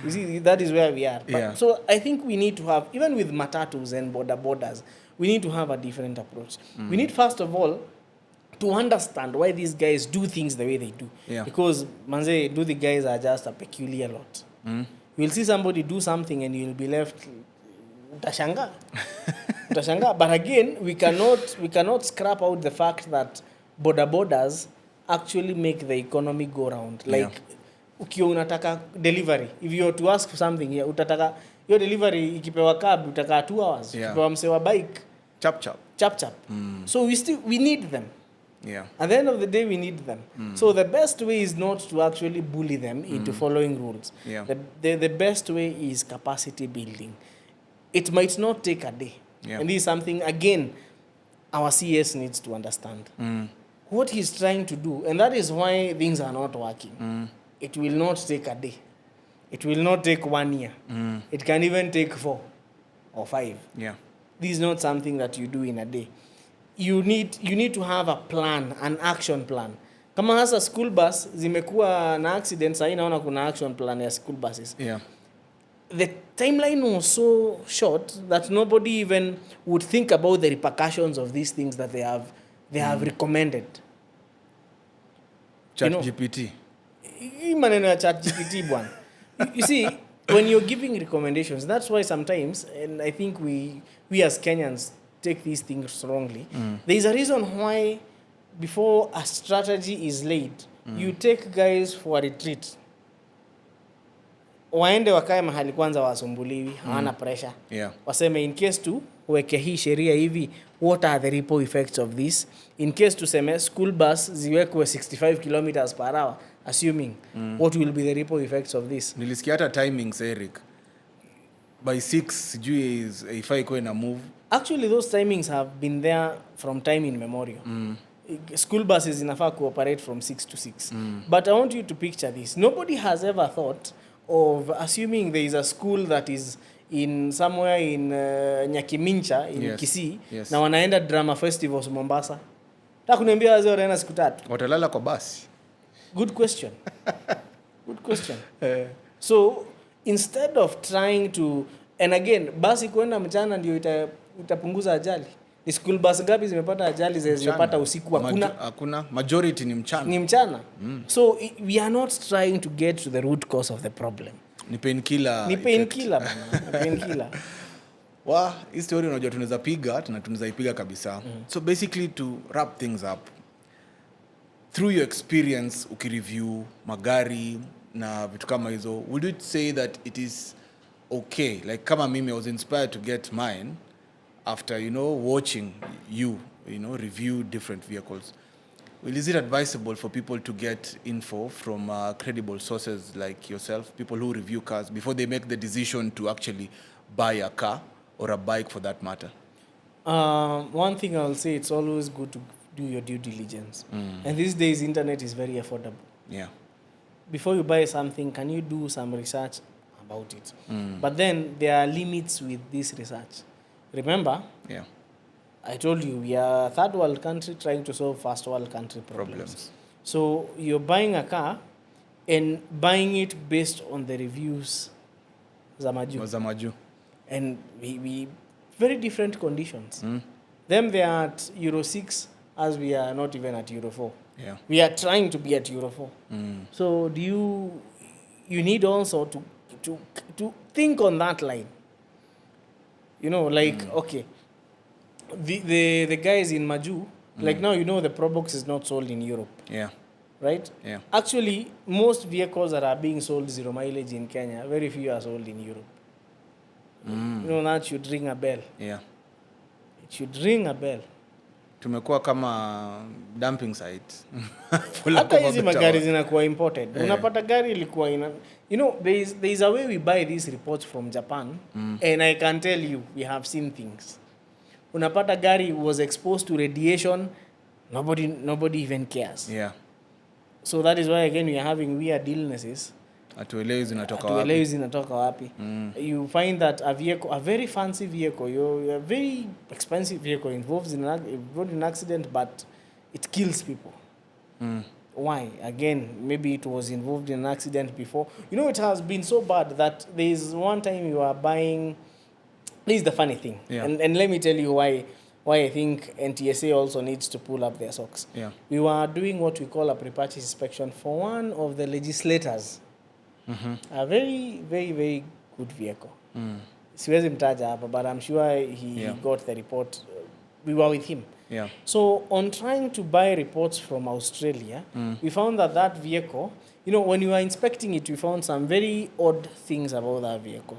You see, that is where we are. But, so I think we need to have, even with matatus and borders, we need to have a different approach. We need, first of all, to understand why these guys do things the way they do. Because, manze, the guys are just a peculiar lot. You'll see somebody do something and you'll be left, utashanga. But again, we cannot scrap out the fact that borders actually make the economy go round. Like, ukiwa unataka delivery, if you are to ask for something here, utataka your delivery ikipewa cab utaka 2 hours. Ikipewa msewa bike chap. So we need them. At the end of the day, we need them. So the best way is not to actually bully them into following rules. The best way is capacity building. It might not take a day. And this is something, again, our CS needs to understand. What he's trying to do, and that is why things are not working. It will not take a day. It will not take 1 year. It can even take 4 or 5. This is not something that you do in a day. You need to have a plan, an action plan. Kama hasa school bus zimekuwa na accidents, sasa naona kuna action plan ya school buses. The timeline was so short that nobody even would think about the repercussions of these things that they have recommended. ChatGPT. Maneno ya ChatGPT bwana. You see, when you're giving recommendations, that's why sometimes, and I think we as Kenyans take these things wrongly. There is a reason why before a strategy is laid, you take guys for a retreat. Waende wakae mahali kwanza wasumbuliwi, hawana pressure. Waseme in case to weke hii sheria hivi, what are the ripple effects of this? In case tuseme school bus ziwekwe 65 kilometers per hour, assuming what will be the ripple effects of this? Nilisikia hata timings, Eric. By 6 sijui if I go na move. Actually, those timings have been there from time immemorial. School buses inafaa cooperate from 6 to 6. But I want you to picture this. Nobody has ever thought of assuming there is a school that is in somewhere in Nyakimincha in Kisii na wanaenda drama festivals Mombasa. Nataka kuniambia wazee wanaenda siku 3. Watalala kwa basi. Good question. So instead of trying to, and again, basi kwenda mchana ndio itapunguza ajali. Ni school bus gapi zimepata ajali zimepata usiku? Hakuna. Majority ni mchana. So we are not trying to get to the root cause of the problem. Ni painkiller. Hii story unajua tunaweza piga, tunaweza ipiga kabisa. So basically to wrap things up, through your experience ukireview magari na vitu kama hizo, would you say that it is okay? Like kama mimi, I was inspired to get mine after, watching you, review different vehicles. Well, is it advisable for people to get info from credible sources like yourself, people who review cars, before they make the decision to actually buy a car or a bike for that matter? One thing I'll say, it's always good to do your due diligence. And these days, internet is very affordable. Before you buy something, can you do some research about it? But then there are limits with this research. Remember, I told you, we are a third world country trying to solve first world country problems. So you're buying a car and buying it based on the reviews Zamaju. And we very different conditions. Them they are at Euro 6 as we are not even at Euro 4. We are trying to be at Euro 4. So do you need also to think on that line. Okay, the guys in Maju, like now the Probox is not sold in Europe. Right? Actually, most vehicles that are being sold 0 mileage in Kenya, very few are sold in Europe. That should ring a bell. It should ring a bell. Tumekuwa kama dumping site. Hata hizi magari zinakuwa imported. Unapata gari ilikuwa there is a way we buy these reports from Japan, and I can tell you, we have seen things. Unapata gari was exposed to radiation, nobody even cares. So that is why again we are having weird illnesses. Atuelewi zinatoka wapi. You find that a very fancy vehicle, a very expensive vehicle involved in an accident, but it kills people. Why? Again, maybe it was involved in an accident before. It has been so bad that there is one time you are buying. This is the funny thing, and let me tell you why I think NTSA also needs to pull up their socks. We were doing what we call a pre-purchase inspection for one of the legislators. A very, very, very good vehicle. Siwezi mtaja hapa, but I'm sure he got the report. We were with him. Yeah. So on trying to buy reports from Australia, we found that vehicle, when you are inspecting it, we found some very odd things about that vehicle.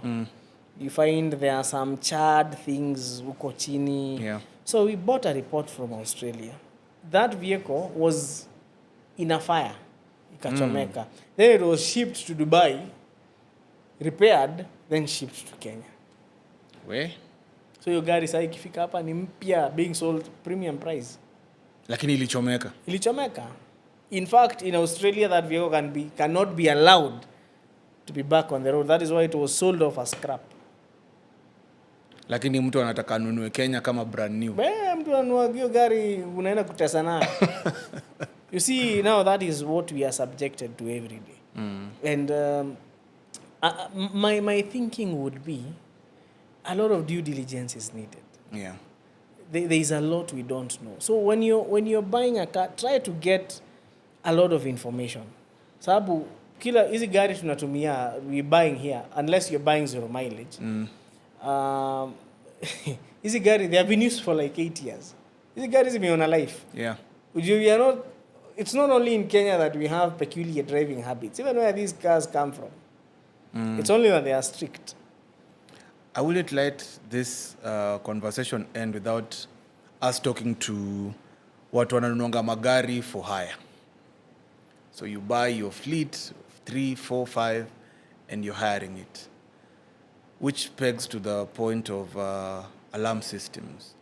You find there are some charred things, uko chini. Yeah. So we bought a report from Australia. That vehicle was in a fire, ikachomeka. Then it was shipped to Dubai, repaired, then shipped to Kenya. We? So your gari sasa ikifika hapa ni mpya, being sold premium price. Lakini ilichomeka. Ilichomeka. In fact, in Australia that vehicle cannot be allowed to be back on the road. That is why it was sold off as scrap. Lakini mtu anataka anunue Kenya kama brand new. Mtu anunua hiyo gari unaenda kutesa nayo. You see, now that is what we are subjected to every day. And my thinking would be a lot of due diligence is needed. Yeah. There is a lot we don't know. So when you're buying a car, try to get a lot of information. Sababu kila hizi gari tunatumia we buying here, unless you're buying 0 mileage. Hizi gari, they have been used for like 8 years. Hizi gari zimeona life. Yeah. It's not only in Kenya that we have peculiar driving habits. Even where these cars come from. It's only that they are strict. I wouldn't let this conversation end without us talking to watu wananunuanga magari for hire. So you buy your fleet, 3, 4, 5, and you're hiring it. Which pegs to the point of alarm systems.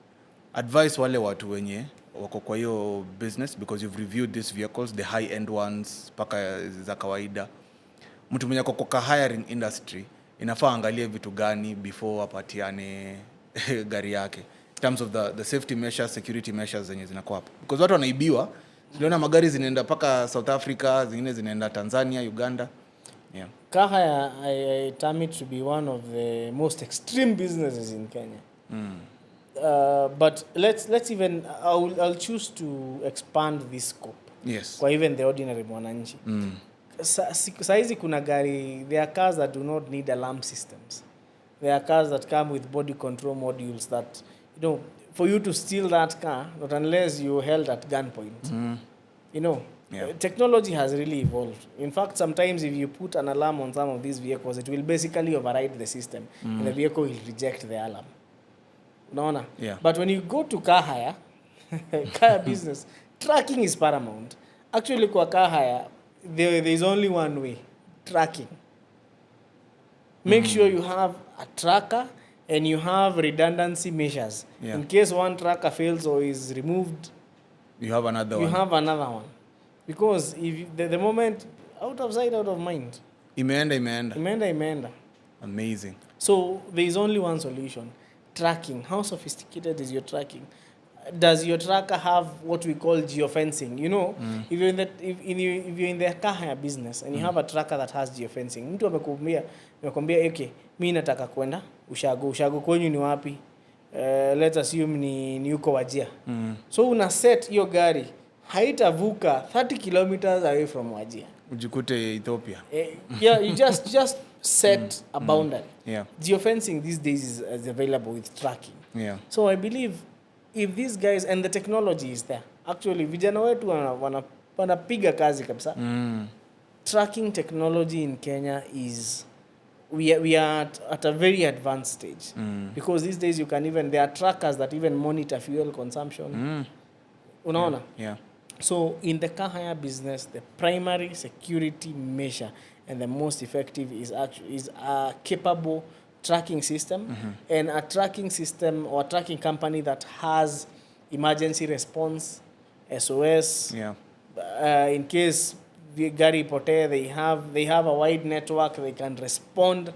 Advise wale watu wenye wako kwa hiyo business, because you've reviewed these vehicles, the high-end ones, paka za kawaida. Mtu mwenye kwa hiring industry, inafaa angalie vitu gani before apatiane gari yake. In terms of the safety measures, security measures zenye zinakuwa hapo. Because watu wanaibiwa, tuliona magari zinaenda paka South Africa, zingine zinaenda Tanzania, Uganda. Yeah. Car hire, I term it to be one of the most extreme businesses in Kenya. But let's even I'll choose to expand this scope. Yes. For even the ordinary mwananchi. Saizi kuna gari, there are cars that do not need alarm systems. There are cars that come with body control modules that, for you to steal that car, not unless you're held at gunpoint. Yeah. Technology has really evolved. In fact, sometimes if you put an alarm on some of these vehicles, it will basically override the system. And the vehicle will reject the alarm. No. Yeah. But when you go to car hire, car business, tracking is paramount. Actually, kwa car hire, there is only one way: tracking. Make sure you have a tracker and you have redundancy measures. Yeah. In case one tracker fails or is removed, You have another you one. have another one. Because if the moment, out of sight, out of mind. Imeenda. Amazing. So there is only one solution: tracking. How sophisticated is your tracking? Does your tracker have what we call geofencing? If you're in the car hire business and you have a tracker that has geofencing, mtu amekwambia okay, mimi nataka kwenda ushago kwenyu ni wapi? Let's assume ni uko Wajir. So una set hiyo gari haitavuka 30 kilometers away from Wajir. Ujikute Ethiopia. Yeah, you just set a boundary. Yeah. Geofencing these days is available with tracking. Yeah. So I believe if these guys, and the technology is there. Actually, vijana wetu wanapiga kazi kabisa. Tracking technology in Kenya is, we are at a very advanced stage. Because these days there are trackers that even monitor fuel consumption. Unaona? Yeah. So in the car hire business, the primary security measure and the most effective is a capable tracking system, and a tracking system or tracking company that has emergency response, SOS. Yeah. In case the gari potee, they have a wide network, they can respond,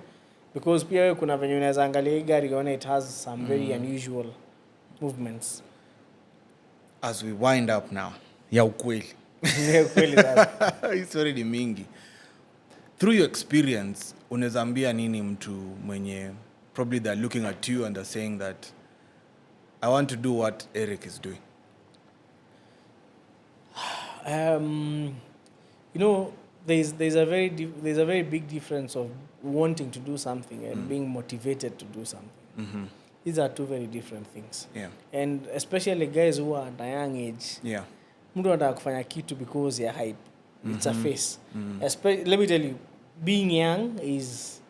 because pia kuna venye unaweza angalia gari yone it has some very unusual movements. As we wind up now, ya ukweli. Ukweli sasa. History ni mingi. Through your experience, unaweza ambia nini mtu mwenye probably they're looking at you and they're saying that I want to do what Erick is doing? There's a very big difference of wanting to do something and being motivated to do something. These are two very different things. Yeah. And especially guys who are at a young age. Yeah. Mtu anataka kufanya kitu because ya hype. It's a face. Let me tell you, being young is,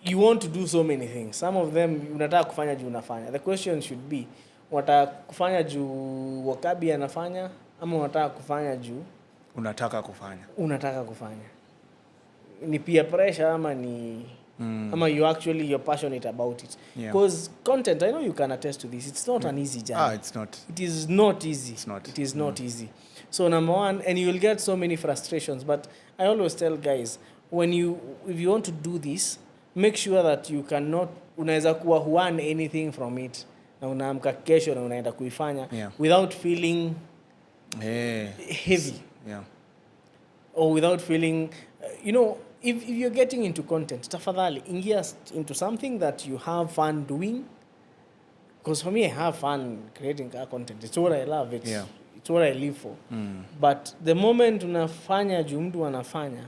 you want to do so many things. Some of them unataka kufanya juu unafanya. The question should be, unataka kufanya juu Wokabi anafanya ama unataka kufanya juu unataka kufanya. Ni peer pressure ama ni ama you're passionate about it. Because content, I know you can attest to this, it's not an easy journey. It's not. It is not easy. It is not easy. So number one, and you will get so many frustrations, but I always tell guys, if you want to do this, make sure that you cannot, unaweza kuwa huan anything from it na unaamka kesho na unaenda kuifanya without feeling heavy. Or without feeling, if you're getting into content, tafadhali ingia into something that you have fun doing. Because for me, I have fun creating content. It's what I love. It's what I live for. But the moment unafanya juu mtu anafanya,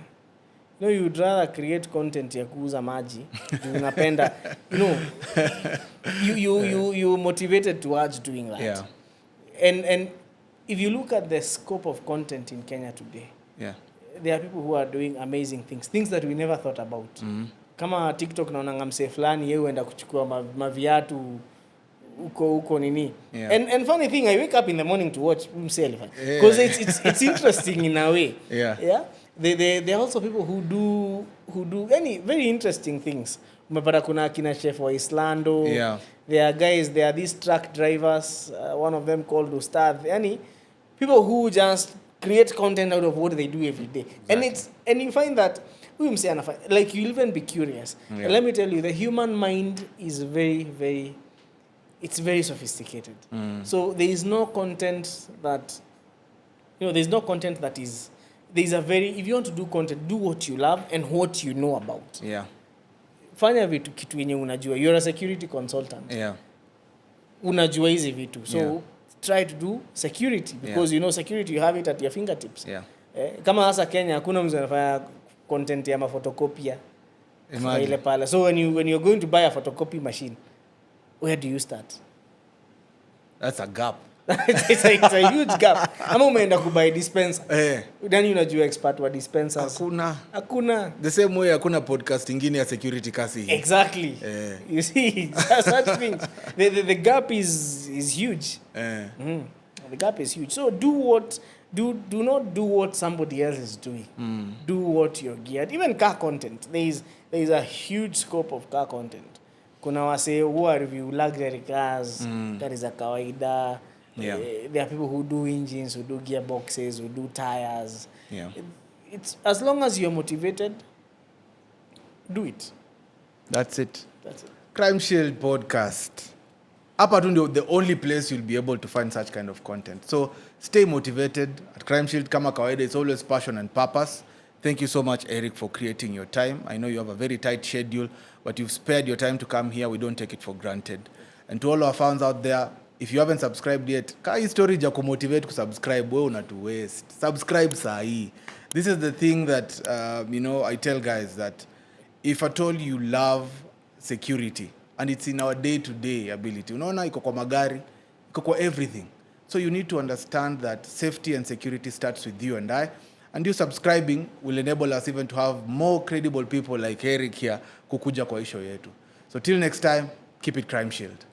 you'd rather create content ya kuuza maji. Unapenda, you motivated towards doing that. And if you look at the scope of content in Kenya today, there are people who are doing amazing things that we never thought about. Kama TikTok naonanga msee fulani yeye huenda kuchukua maviatu uko nini. And funny thing, I wake up in the morning to watch msee because it's interesting in a way. There are also people who do any very interesting things. Umepata kuna kina chef wa Islando. There are guys, there are these truck drivers, one of them called Ustad. People who just create content out of what they do every day. Exactly. And you find that like you'll even be curious. And let me tell you, the human mind is very, very, it's very sophisticated. So there is no content that, there's no content that is, if you want to do content, do what you love and what you know about. Fanya vitu kitu yenye unajua. You're a security consultant. Unajua hizi vitu. So try to do security because security, you have it at your fingertips. Kama hasa Kenya hakuna mtu anafanya content ya mafotokopia ile pale. So when you're going to buy a photocopy machine, where do you start? That's a gap. It's a huge gap. Ama umeenda kubuy dispenser. Then unajua expert wa dispensers. Hakuna. The same way hakuna podcast ingine ya security kasi. Exactly. You see, such things. The gap is huge. The gap is huge. So do not do what somebody else is doing. Do what you're geared. Even car content. There is a huge scope of car content. Kuna wase who review luxury cars. That is a kawaida. There are people who do engines, who do gearboxes, who do tires. It's as long as you're motivated, do it. That's it. Crimeshield Podcast. Hapa tu the only place you'll be able to find such kind of content. So stay motivated. At Crimeshield, kama kawaida, it's always passion and purpose. Thank you so much, Erick, for creating your time. I know you have a very tight schedule, but you've spared your time to come here. We don't take it for granted. And to all our fans out there, if you haven't subscribed yet, kai story ja kumotivate kusubscribe, wewe unatu waste. Subscribe sahi. This is the thing that, I tell guys that if at all you love security, and it's in our day-to-day ability, unaona iko kwa magari, iko kwa everything. So you need to understand that safety and security starts with you and I. And you subscribing will enable us even to have more credible people like Erick here kukuja kwa show yetu. So till next time, keep it Crimeshield.